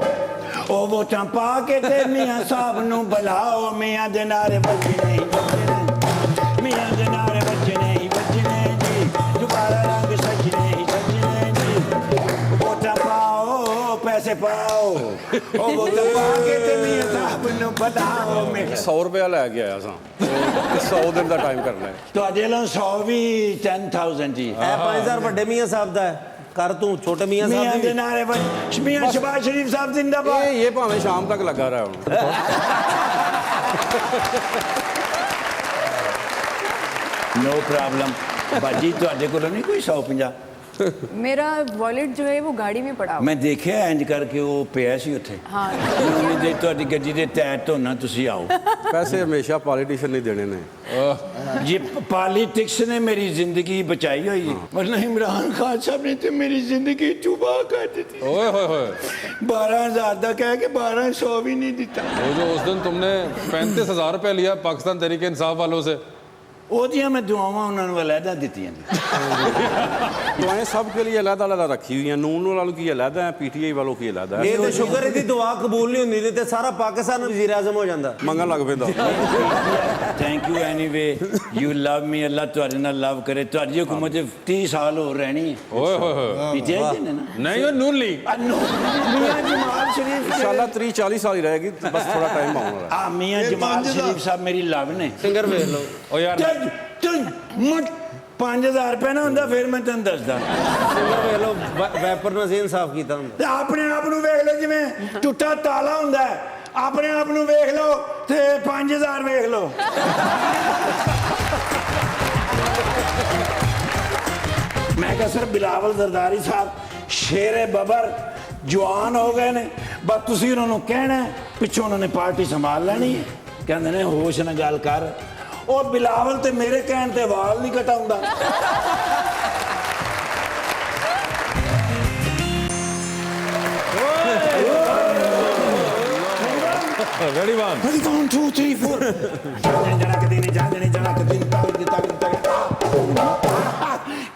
ਉਹ ਵੋਟਾਂ ਪਾ ਕੇ ਤੇ ਮੀਆਂ ਸਾਹਿਬ ਨੂੰ ਬੁਲਾਓ ਮੀਆਂ ਦੇ ਨਾਰੇ ਵੱਜਣੇ ਹੀ ਵੱਜਣੇ ਮੀਆਂ ਦੇ ਨਾਰੇ ਵੱਜਣੇ ਹੀ ਵੱਜਣੇ ਜੀ ਦੁਬਾਰਾ ਰੰਗ ਸਜਣੇ ਹੀ ਸਜਣੇ ਜੀ ਵੋਟਾਂ ਪਾਓ ਪੈਸੇ ਪਾਓ ਉਹ ਵੋਟਾਂ ਪਾ ਕੇ ਤੇ ਮੀਆਂ ਸਾਹਿਬ ਨੂੰ ਬੁਲਾਓ ਮੈਂ 100 रुपया लैके आया सां 100 दिन का टाइम करना है। ਤੁਹਾਡੇ ਲਈ 100 ਵੀ 10,000 ਜੀ ਇਹ 5,000 ਵੱਡੇ ਮੀਆਂ ਸਾਹਿਬ ਦਾ ਹੈ ਕਰ ਤੂੰ ਛੋਟੇ ਮੀਆਂ ਮੀਆਂ ਸਾਹਿਬ ਦੇ ਦੀ ਨਾਰੇ ਵੱਜ ਮੀਆਂ ਸ਼ਬਾਜ਼ ਸ਼ਰੀਫ ਸਾਹਿਬ ਜ਼ਿੰਦਾਬਾਦ ये भावें शाम तक लगा रहा हूँ। नो प्रॉब्लम बाजी ਤੁਹਾਡੇ ਕੋਲ ਨਹੀਂ ਕੋਈ 150 मेरा वॉलेट जो है वो गाड़ी में पड़ा हुआ ਮੈਂ ਦੇਖਿਆ ਇੰਜ ਕਰਕੇ ਉਹ ਪਿਆ ਸੀ ਉੱਥੇ हाँ ਉਹਨੇ ਦੇ ਤੁਹਾਡੀ ਗੱਡੀ ਦੇ ਟਾਇਰ ਧੋਣਾ ਤੁਸੀਂ ਆਓ पैसे हमेशा पॉलिटिशियन नहीं देने ने। ये पॉलिटिक्स ने मेरी जिंदगी बचाई हुई है वरना इमरान खान साहब ने तो मेरी जिंदगी तबाह कर दी थी ओए होए होए 12,000 का कह के 1200 भी नहीं दिता वो जो उस दिन तुमने 35,000 रुपए लिया पाकिस्तान तहरीक इंसाफ वालों से ਉਹਦੀਆਂ ਮੈਂ ਦੁਆਵਾਂ ਉਹਨਾਂ ਨੂੰ ਅਲੱਗਾ ਦਿੱਤੀਆਂ ਨੇ दुआएं सब के लिए अलग अलग रखी हुई हैं। नून वालों की अलग है, PTI वालों की अलग है। ਇਹ ਤੇ ਸ਼ੁਕਰ ਇਹਦੀ ਦੁਆ ਕਬੂਲ ਨਹੀਂ ਹੁੰਦੀ ਤੇ ਸਾਰਾ ਪਾਕਿਸਤਾਨ ਵਜ਼ੀਰ ਆਜ਼ਮ ਹੋ ਜਾਂਦਾ मंगन लग पैदा। Thank you anyway you love me Allah ਤੁਹਾਡੇ ਨਾਲ ਲਵ ਕਰੇ ਤੁਹਾਡੀ ਹਕੂਮਤ 30 ਸਾਲ ਹੋ ਰਹਿਣੀ ਹੈ ओए होए होए ਪੀਟੀਆਈ ਦੇ ਨੇ नहीं वो नून लीग ਨਾ ਮੀਆਂ ਜਮਾਲ ਸ਼ਰੀਫ इंशाल्लाह 30-40 साल ही रहेगी, बस थोड़ा टाइम आने वाला है। ਆ ਮੀਆਂ ਜਮਾਲ ਸ਼ਰੀਫ ਸਾਹਿਬ ਮੇਰੀ ਲਵ ਨੇ ਸਿੰਗਰ ਵੇਖ ਲਓ ओ यार ਤੂੰ 5000 ਰੁਪਏ ਨਾ ਹੁੰਦਾ ਫਿਰ ਮੈਂ ਤੈਨੂੰ ਦੱਸਦਾ ਸਿੰਗਰ ਵੇਖ ਲਓ ਵੈਪਰ ਨਾਲ ਜ਼ੇਨ ਸਾਫ਼ ਕੀਤਾ ਹੁੰਦਾ ਤੇ ਆਪਣੇ ਆਪ ਨੂੰ ਵੇਖ ਲਓ ਜਿਵੇਂ ਟੁੱਟਾ ਤਾਲਾ ਹੁੰਦਾ ਹੈ ਆਪਣੇ ਆਪ ਨੂੰ ਵੇਖ ਲਓ ਤੇ 5000 ਵੇਖ ਲਓ ਮੈਂ ਕਿਹਾ ਸਰ ਬਿਲਾਵਲ ਜ਼ਰਦਾਰੀ ਸਾਹਿਬ ਸ਼ੇਰੇ ਬਬਰ ਜਵਾਨ ਹੋ ਗਏ ਨੇ ਬਸ ਤੁਸੀਂ ਉਹਨਾਂ ਨੂੰ ਕਹਿਣਾ ਪਿੱਛੋਂ ਉਹਨਾਂ ਨੇ ਪਾਰਟੀ ਸੰਭਾਲ ਲੈਣੀ ਹੈ ਕਹਿੰਦੇ ਨੇ ਹੋਸ਼ ਨਾਲ ਗੱਲ ਕਰ ਉਹ ਬਿਲਾਵਲ ਤੇ ਮੇਰੇ ਕਹਿਣ ਤੇ ਵਾਲ ਨਹੀਂ ਕਟਾਉਂਦਾ रेडी वन Ready, 1, 2, 3, 4.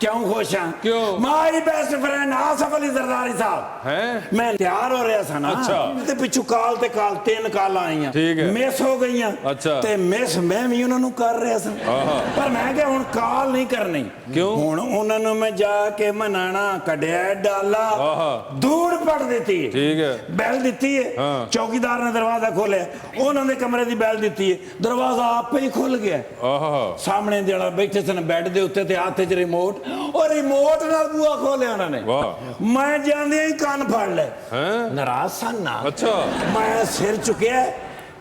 क्यों खुश हैं? क्यों? My best friend Asaf Ali Zardari साहब हैं मैं तैयार हो रहा था ना अच्छा। ते पिछू काल ते काल 3 काल आईਆਂ ठीक है। मिस हो गईਆਂ अच्छा। ਤੇ ਮਿਸ ਮੈਂ ਵੀ ਉਹਨਾਂ ਨੂੰ ਕਰ ਰਿਹਾ ਸੀ ਆਹਾ। ਪਰ ਮੈਂ ਕਿਹਾ ਹੁਣ ਕਾਲ ਨਹੀਂ ਕਰਨੀ ਕਿਉਂ? ਹੁਣ ਉਹਨਾਂ ਨੂੰ ਮੈਂ ਜਾ ਕੇ ਮਨਾਣਾ ਕੱਢਿਆ ਡਾਲਾ ਆਹਾ। ਦੂਰ ਪੜ ਦਿੱਤੀ ठीक है ਬੈਲ ਦਿੱਤੀ ਹੈ ਹਾਂ। ਚੌਕੀਦਾਰ ਨੇ ਦਰਵਾਜ਼ਾ ਖੋਲਿਆ ਉਹਨਾਂ ਦੇ ਕਮਰੇ ਦੀ ਬੈਲ ਦਿੱਤੀ ਹੈ ਦਰਵਾਜ਼ਾ ਆਪੇ ਹੀ ਖੁੱਲ ਗਿਆ आहा ਸਾਹਮਣੇ ਜਿਹੜਾ ਬੈਠੇ ਸਨ ਬੈੱਡ ਦੇ ਉੱਤੇ ਤੇ ਹੱਥ 'ਚ ਰਿਮੋਟ ਉਹ ਰਿਮੋਟ ਨਾਲ ਬੂਹਾ ਖੋਲਿਆ ਉਹਨਾਂ ਨੇ वाह ਮੈਂ ਜਾਂਦੇ ਹੀ ਕੰਨ ਫੜ ਲਏ हैं ਨਾਰਾਜ਼ ਸਨ ਨਾ अच्छा ਮੈਂ ਸਿਰ ਚੁੱਕਿਆ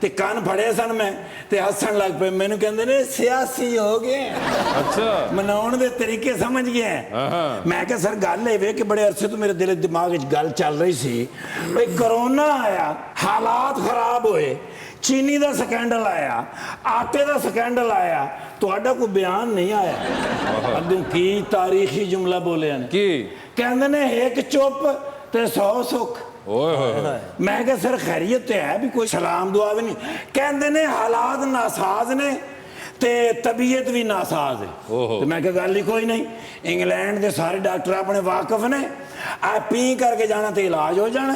ਤੇ ਕੰਨ ਫੜੇ ਸਨ ਮੈਂ ਤੇ ਹੱਸਣ ਲੱਗ ਪਏ ਮੈਨੂੰ ਕਹਿੰਦੇ ਨੇ ਸਿਆਸੀ ਹੋ ਗਏ अच्छा ਮਨਾਉਣ ਦੇ ਤਰੀਕੇ ਸਮਝ ਗਿਆ ਹਾਂ। ਮੈਂ ਕਿਹਾ ਸਰ ਗੱਲ ਇਹ ਵੇ ਕਿ ਬੜੇ ਅਰਸੇ ਤੋਂ ਮੇਰੇ ਦਿਲ ਦਿਮਾਗ ਵਿੱਚ ਗੱਲ ਚੱਲ ਰਹੀ ਸੀ ਵੀ ਕਰੋਨਾ ਆਇਆ ਹਾਲਾਤ ਖਰਾਬ ਹੋਏ ਚੀਨੀ ਦਾ ਸਕੈਂਡਲ ਆਇਆ ਆਟੇ ਦਾ ਸਕੈਂਡਲ ਆਇਆ ਤੁਹਾਡਾ ਕੋਈ ਬਿਆਨ ਨਹੀਂ ਆਇਆ ਅੱਗੋਂ ਕੀ ਤਾਰੀਖੀ ਜੁਮਲਾ ਬੋਲਿਆ ਨੇ की ਕਹਿੰਦੇ ਨੇ ਇੱਕ ਚੁੱਪ ਤੇ 100 ਸੁੱਖ ओए होए होए ਮੈਂ ਕਿਹਾ ਸਰ ਖੈਰੀਅਤ ਤੇ ਹੈ ਵੀ ਕੋਈ ਸਲਾਮ ਦੁਆ ਵੀ ਨਹੀਂ ਕਹਿੰਦੇ ਨੇ ਹਾਲਾਤ ਨਾਸਾਜ਼ ਨੇ ਤੇ ਤਬੀਅਤ ਵੀ ਨਾਸਾਜ਼ ਹੈ ਓਹੋ। ਤੇ ਮੈਂ ਕਿਹਾ ਗੱਲ ਹੀ ਕੋਈ ਨਹੀਂ ਇੰਗਲੈਂਡ ਦੇ ਸਾਰੇ ਡਾਕਟਰ ਆਪਣੇ ਵਾਕਿਫ ਨੇ ਆ ਪੀ ਕਰਕੇ ਜਾਣਾ ਤੇ ਇਲਾਜ ਹੋ ਜਾਣਾ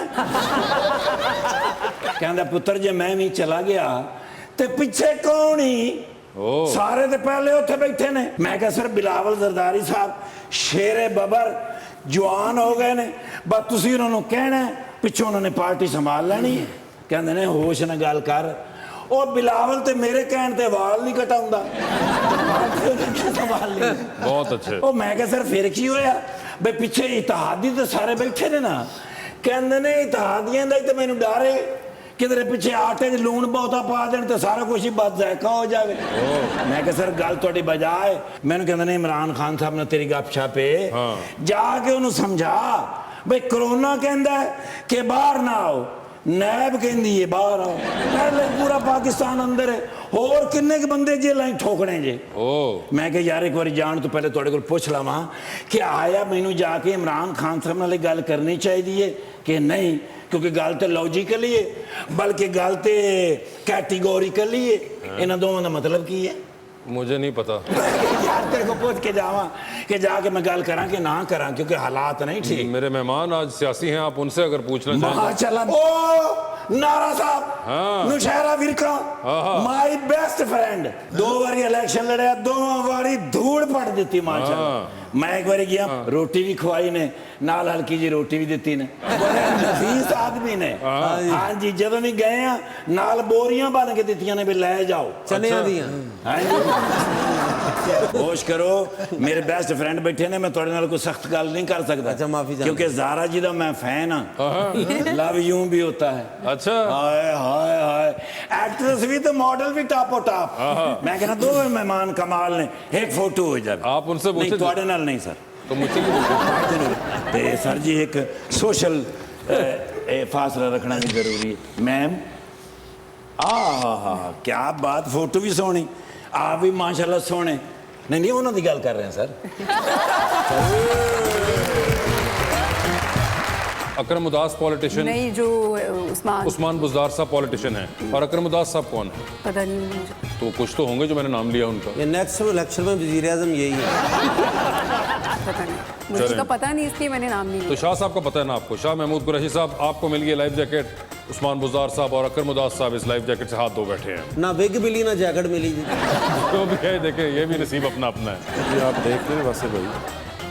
ਕਹਿੰਦਾ ਪੁੱਤਰ ਜੇ ਮੈਂ ਵੀ ਚਲਾ ਗਿਆ ਤੇ ਪਿੱਛੇ ਕੌਣ ਹੀ ओ ਸਾਰੇ ਤੇ ਪਹਿਲੇ ਉੱਥੇ ਬੈਠੇ ਨੇ ਮੈਂ ਕਿਹਾ ਸਰ ਬਿਲਾਵਲ ਜ਼ਰਦਾਰੀ ਸਾਹਿਬ ਸ਼ੇਰੇ ਬਬਰ ਜਵਾਨ ਹੋ ਗਏ ਨੇ ਬਸ ਤੁਸੀਂ ਉਹਨਾਂ ਨੂੰ ਕਹਿਣਾ ਪਿੱਛੋਂ ਉਹਨਾਂ ਨੇ ਪਾਰਟੀ ਸੰਭਾਲ ਲੈਣੀ ਹੈ ਕਹਿੰਦੇ ਨੇ ਹੋਸ਼ ਨਾਲ ਗੱਲ ਕਰ ਉਹ ਬਿਲਾਵਲ ਤੇ ਮੇਰੇ ਕਹਿਣ ਤੇ ਵਾਲ ਨਹੀਂ ਕਟਾਉਂਦਾ ਸੰਭਾਲ ਲਈ बहुत अच्छे ਉਹ ਮੈਂ ਕਿਹਾ ਸਰ ਫਿਰ ਕੀ ਹੋਇਆ ਬਈ ਪਿੱਛੇ ਇਤਿਹਾਦੀ ਤੇ ਸਾਰੇ ਬੈਠੇ ਨੇ ਨਾ ਕਹਿੰਦੇ ਨੇ ਇਤਿਹਾਦੀਆਂ ਦਾ ਹੀ ਤੇ ਮੈਨੂੰ ਡਰ ਹੈ ਕਿਧਰੇ ਪਿੱਛੇ ਆਟੇ 'ਚ ਲੂਣ ਬਹੁਤਾ ਪਾ ਦੇਣ ਤੇ ਸਾਰਾ ਕੁਝ ਹੀ ਬਦ ਜ਼ਾਇਕਾ ਹੋ ਜਾਵੇ ਮੈਂ ਕਿਹਾ ਸਰ ਗੱਲ ਤੁਹਾਡੀ ਬਜਾਏ ਮੈਨੂੰ ਕਹਿੰਦੇ ਨੇ ਇਮਰਾਨ ਖਾਨ ਸਾਹਿਬ ਨੇ ਤੇਰੀ ਗੱਪਸ਼ਪ ਹੈ ਜਾ ਕੇ ਉਹਨੂੰ ਸਮਝਾ ਬਈ ਕਰੋਨਾ ਕਹਿੰਦਾ ਕਿ ਬਾਹਰ ਨਾ ਆਓ ਨੈਬ ਕਹਿੰਦੀ ਹੈ ਬਾਹਰ ਆਓ ਪਹਿਲੇ ਪੂਰਾ ਪਾਕਿਸਤਾਨ ਅੰਦਰ ਹੈ ਹੋਰ ਕਿੰਨੇ ਕੁ ਬੰਦੇ ਜੇਲਾਂ 'ਚ ਠੋਕਣੇ ਜੇ ਮੈਂ ਕਿਹਾ ਯਾਰ ਇੱਕ ਵਾਰੀ ਜਾਣ ਤੋਂ ਪਹਿਲੇ ਤੁਹਾਡੇ ਕੋਲ ਪੁੱਛ ਲਵਾਂ ਕਿ ਆਇਆ ਮੈਨੂੰ ਜਾ ਕੇ ਇਮਰਾਨ ਖਾਨ ਸਾਹਿਬ ਨਾਲ ਗੱਲ ਕਰਨੀ ਚਾਹੀਦੀ ਹੈ ਕਿ ਨਹੀਂ क्योंकि गल तो लॉजिकली है बल्कि गल तो कैटेगोरिकली है इन्होंने दोनों का मतलब की है मुझे नहीं पता यार तेरे को पूछ के जावा कि जाके मैं गल करा कि ना करा क्योंकि हालात नहीं ठीक मेरे मेहमान आज सियासी हैं आप उनसे अगर पूछना चाहें माशाल्लाह ओ नारा साहब नुशहरा विरका माय बेस्ट फ्रेंड 2 बारी इलेक्शन लड़या 2 बारी धूड़ पड़ दी माशाल्लाह मैं एक बार गया रोटी भी खवाई ने नाल हल्की जी रोटी भी दी ने बड़े नफीस आदमी ने हाँ जी जब भी गए हैं नाल बोरियां बन के दी ने भी ले जाओ चने दियां हाँ जी होश करो मेरे बेस्ट फ्रेंड बैठे ने मैं थोड़े नाल कोई सख्त गल नहीं कर सकता अच्छा माफी क्योंकि ज़ारा जी दा मैं फैन हाँ लव यूं भी होता है अच्छा हाय हाय हाय एक्ट्रेस भी तो मॉडल भी टॉपो टॉप मैं कहना दो मेहमान कमाल ने एक फोटो हो जाए आप उनसे पूछे थोड़े नाल नहीं सर तो मुझसे ते सर जी एक सोशल फासला रखना भी जरूरी है मैम क्या बात फोटो भी सोनी आप भी माशाल्लाह सोने नहीं उन्होंने की गल कर रहे हैं सर अकरम उदास पॉलिटिशियन नहीं जो उस्मान बुज़दार साहब पॉलिटिशियन हैं और अकरम उदास साहब कौन है पता नहीं मुझे तो कुछ तो होंगे जो मैंने नाम लिया उनका ये नेक्स्ट इलेक्शन में वज़ीर आज़म यही है पता नहीं मुझे उसका पता नहीं इसलिए मैंने नाम नहीं तो लिया शाह साहब का पता है ना आपको शाह महमूद कुरैशी साहब आपको मिल गई लाइफ जैकेट उस्मान बुज़दार साहब और अकरम उदास साहब इस लाइफ जैकेट से हाथ धो बैठे हैं ना विग मिली ना जैकेट मिली जी तो भी है देखें ये भी नसीब अपना अपना है ये आप देख रहे हैं वैसे भाई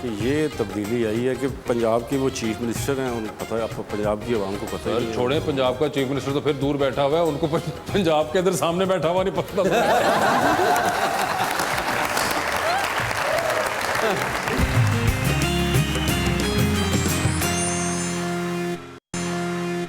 कि ये तब्दीली आई है कि पंजाब की वो चीफ मिनिस्टर हैं उनको पता है आपको पंजाब की आवाम को पता है छोड़े पंजाब का चीफ मिनिस्टर तो फिर दूर बैठा हुआ है उनको पंजाब के अंदर सामने बैठा हुआ नहीं पता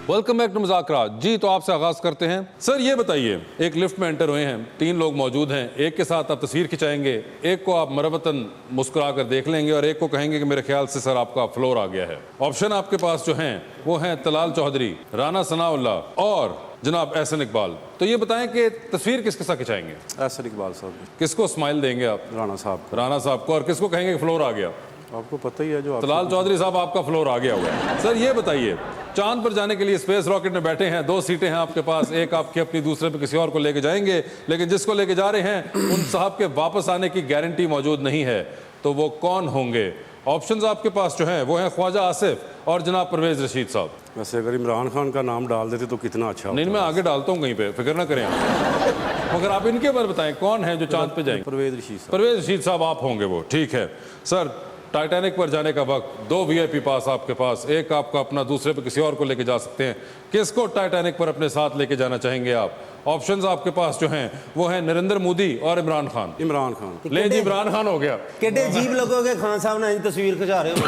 वेलकम बैक टू मुज़ाकरा जी तो आपसे आगाज करते हैं सर ये बताइए एक लिफ्ट में एंटर हुए हैं 3 लोग मौजूद हैं एक के साथ आप तस्वीर खिंचाएंगे एक को आप मरबतन मुस्कुरा कर देख लेंगे और एक को कहेंगे कि मेरे ख्याल से सर आपका फ्लोर आ गया है ऑप्शन आपके पास जो हैं वो हैं तलाल चौधरी राना सनाउल्लाह और जनाब एहसन इकबाल तो ये बताएं कि तस्वीर किसके साथ खिंचाएंगे एहसन इकबाल साहब किसको स्माइल देंगे आप राणा साहब को और किसको कहेंगे कि फ्लोर आ गया आपको पता ही है जो तलाल चौधरी साहब आपका फ्लोर आ गया हुआ है सर ये बताइए चांद पर जाने के लिए स्पेस रॉकेट में बैठे हैं 2 सीटें हैं आपके पास एक आपकी अपनी दूसरे पे किसी और को लेके जाएंगे लेकिन जिसको लेके जा रहे हैं उन साहब के वापस आने की गारंटी मौजूद नहीं है तो वो कौन होंगे ऑप्शंस आपके पास जो हैं वो हैं ख्वाजा आसिफ और जनाब परवेज रशीद साहब वैसे अगर इमरान खान का नाम डाल देते तो कितना अच्छा नहीं मैं आगे डालता हूँ कहीं पे फिक्र ना करें मगर आप इनके बारे बताएं कौन है जो चांद पे जाएंगे परवेज रशीद साहब आप होंगे वो ठीक है सर टाइटैनिक पर जाने का वक्त 2 VIP पास आपके पास एक आपका अपना दूसरे पे किसी और को लेके जा सकते हैं किसको टाइटैनिक पर अपने साथ लेके जाना चाहेंगे आप ऑप्शंस आपके पास जो हैं वो हैं नरेंद्र मोदी और इमरान खान ले जी इमरान खान हो गया कितने अजीब लोगों के खान साहब ने तस्वीर खिंचा रहे हो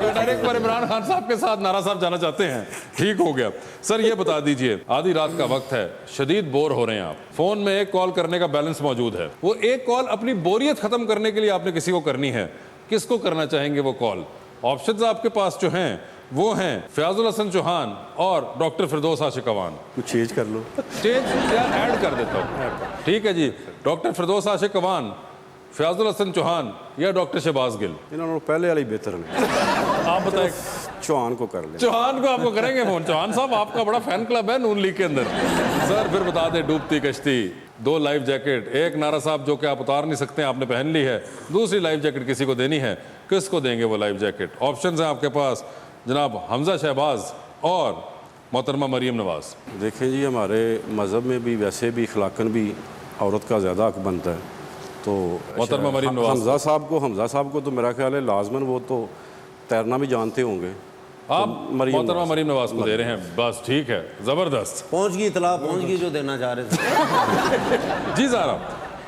टाइटैनिक पर इमरान खान साहब के साथ नारा साहब जाना चाहते हैं ठीक हो गया सर ये बता दीजिए आधी रात का वक्त है शदीद बोर हो रहे हैं आप फोन में एक कॉल करने का बैलेंस मौजूद है वो एक कॉल अपनी बोरियत खत्म करने के लिए आपने किसी को करनी है किसको करना चाहेंगे वो कॉल ऑप्शंस आपके पास जो हैं वो हैं फयाजुल हसन चौहान और डॉक्टर फिरदौस आशिक अवान कुछ चेंज कर लो चेंज यार ऐड कर देता हूँ ठीक है जी डॉक्टर फिरदौस आशिक अवान फयाजुल हसन चौहान या डॉक्टर शहबाज गिल इन्होंने पहले वाली बेहतर है आप बताएं चौहान को कर ले चौहान को आपको करेंगे फोन चौहान साहब आपका बड़ा फैन क्लब है नून लीग के अंदर सर फिर बता दें डूबती कश्ती 2 लाइफ जैकेट एक नारा साहब जो कि आप उतार नहीं सकते आपने पहन ली है दूसरी लाइफ जैकेट किसी को देनी है किसको देंगे वो लाइफ जैकेट ऑप्शंस हैं आपके पास जनाब हमजा शहबाज और मोहतरमा मरीम नवाज देखें जी हमारे मज़हब में भी वैसे भी अखलाकन भी औरत का ज़्यादा हक बनता है तो मोहतरमा मरीम नवाज हमजा साहब को तो मेरा ख्याल है लाजमन वो तो तैरना भी जानते होंगे आप मोहतरमा मरीम नवाज को दे रहे हैं बस ठीक है जबरदस्त पहुंच गई इतला पहुंच गई जो देना चाह रहे थे जी ज़ारा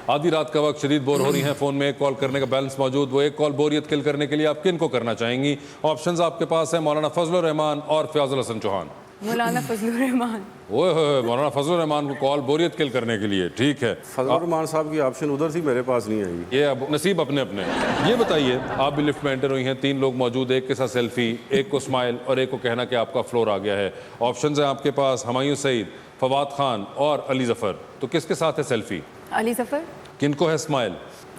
आधी रात का वक्त, शदीद बोर हो रही हैं, फ़ोन में एक कॉल करने का बैलेंस मौजूद, वो एक कॉल बोरियत किल करने के लिए आप किन को करना चाहेंगी? ऑप्शंस आपके पास है मौलाना फजलुर रहमान और फयाजुल हसन चौहान। मौलाना फजलुर रहमान। ओए होए, मौलाना फजलुर रहमान को कॉल बोरियत किल करने के लिए, ठीक है। फजलुर रहमान साहब की ऑप्शन उधर थी, मेरे पास नहीं आई। ये अब नसीब अपने अपने। ये बताइए, आप भी लिफ्ट में एंटर हुई हैं, 3 लोग मौजूद, एक के साथ सेल्फी, एक को स्माइल और एक को कहना कि आपका फ्लोर आ गया है। ऑप्शंस हैं आपके पास हुमायूं सईद, फवाद खान और अली जफर। तो किसके साथ है सेल्फी? अली जफर। किनको है स्माइल?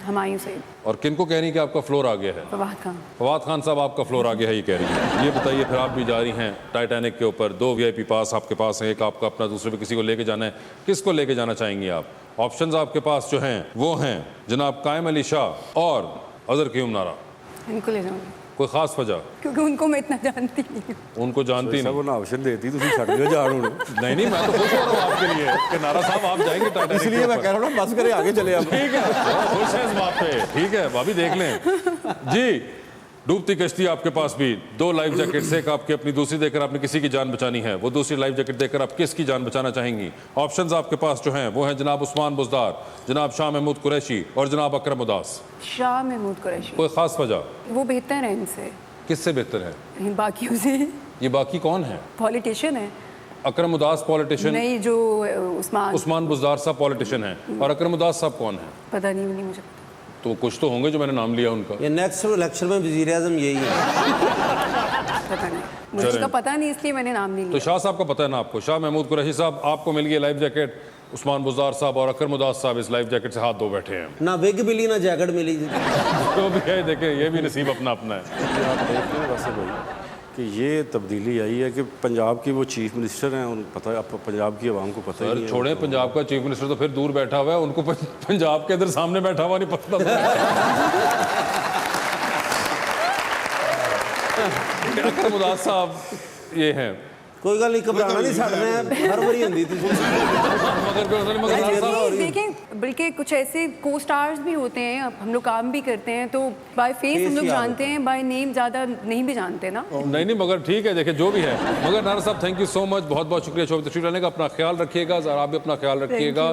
हुमायूं सईद। और किनको कह रही कि आपका फ्लोर आ गया है? फवाद खान। फवाद खान साहब आपका फ्लोर आ गया है, ये कह रही है। ये बताइए, फिर आप भी जा रही हैं टाइटैनिक के ऊपर, 2 VIP पास आपके पास हैं, एक आपका अपना, दूसरे पे किसी को लेके जाना है। किसको लेके जाना चाहेंगी आप? ऑप्शंस आपके पास जो हैं वो हैं जनाब कायम अली शाह और अजहर क्यूम नारा। इनको ले जाऊंगी। कोई खास वजह? क्योंकि उनको मैं इतना जानती नहीं हूँ। उनको जानती नहीं? वो ना ऑप्शन देती तुम छड़ दियो जान हूं। नहीं, मैं तो खुश हो रहा हूँ आपके लिए कि नारा साहब आप जाएंगे टाइटैनिक। इसलिए मैं कह रहा हूँ बस करे आगे चले आप। ठीक है, खुश है इस बात पे। ठीक है भाभी, देख लें जी। डूबती कश्ती आपके पास भी 2 लाइफ जैकेट्स, एक आपकी अपनी, दूसरी देकर आपने किसी की जान बचानी है। वो दूसरी लाइफ जैकेट देकर आप किसकी जान बचाना चाहेंगी? ऑप्शंस आपके पास जो हैं वो हैं जनाब उस्मान बुज़दार, जनाब शाह महमूद कुरैशी और जनाब अकरम उदास। शाह महमूद कुरैशी। कोई खास वजह? वो बेहतर है इनसे। किससे बेहतर है? इन बाकियों से। ये बाकी कौन है? पॉलिटिशियन है। अकरम उदास पॉलिटिशियन? नहीं, जो उस्मान बुज़दार साहब पॉलिटिशियन हैं। और अकरम उदास साहब कौन है? पता नहीं मुझे। तो कुछ तो होंगे जो मैंने नाम लिया उनका। ये नेक्स्ट इलेक्शन में वज़ीर-ए-आज़म यही है। पता नहीं, मुझे तो पता नहीं, इसलिए मैंने नाम नहीं तो लिया। शाह साहब का पता है ना आपको? शाह महमूद कुरैशी साहब, आपको मिल गई लाइफ जैकेट। उस्मान बुज़दार साहब और अकरम उदास साहब इस लाइफ जैकेट से हाथ धो बैठे हैं। ना विग मिली ना जैकेट मिली। तो भी है, देखें, ये भी नसीब अपना अपना है। आप देखते हैं वैसे भाई कि ये तब्दीली आई है कि पंजाब की वो चीफ मिनिस्टर हैं, उनको पता है, अब पंजाब की आवाम को पता ही नहीं है। छोड़ें, पंजाब का चीफ मिनिस्टर तो फिर दूर बैठा हुआ है, उनको पंजाब के अंदर सामने बैठा हुआ नहीं पता। अकरम उदास साहब ये हैं। कोई गल नहीं, घबराना नहीं, साढ़े हर बारी होंदी थी। देखें, बल्कि कुछ ऐसे को स्टार्स भी होते हैं, अब हम लोग काम भी करते हैं तो बाय फेस हम लोग जानते हैं, बाय नेम ज़्यादा नहीं भी जानते ना। नहीं, मगर ठीक है, देखिए जो भी है। मगर नारा साहब, थैंक यू सो मच, बहुत बहुत शुक्रिया शो में तशरीफ लाने का। अपना ख्याल रखिएगा, ज़रा आप भी अपना ख्याल रखिएगा।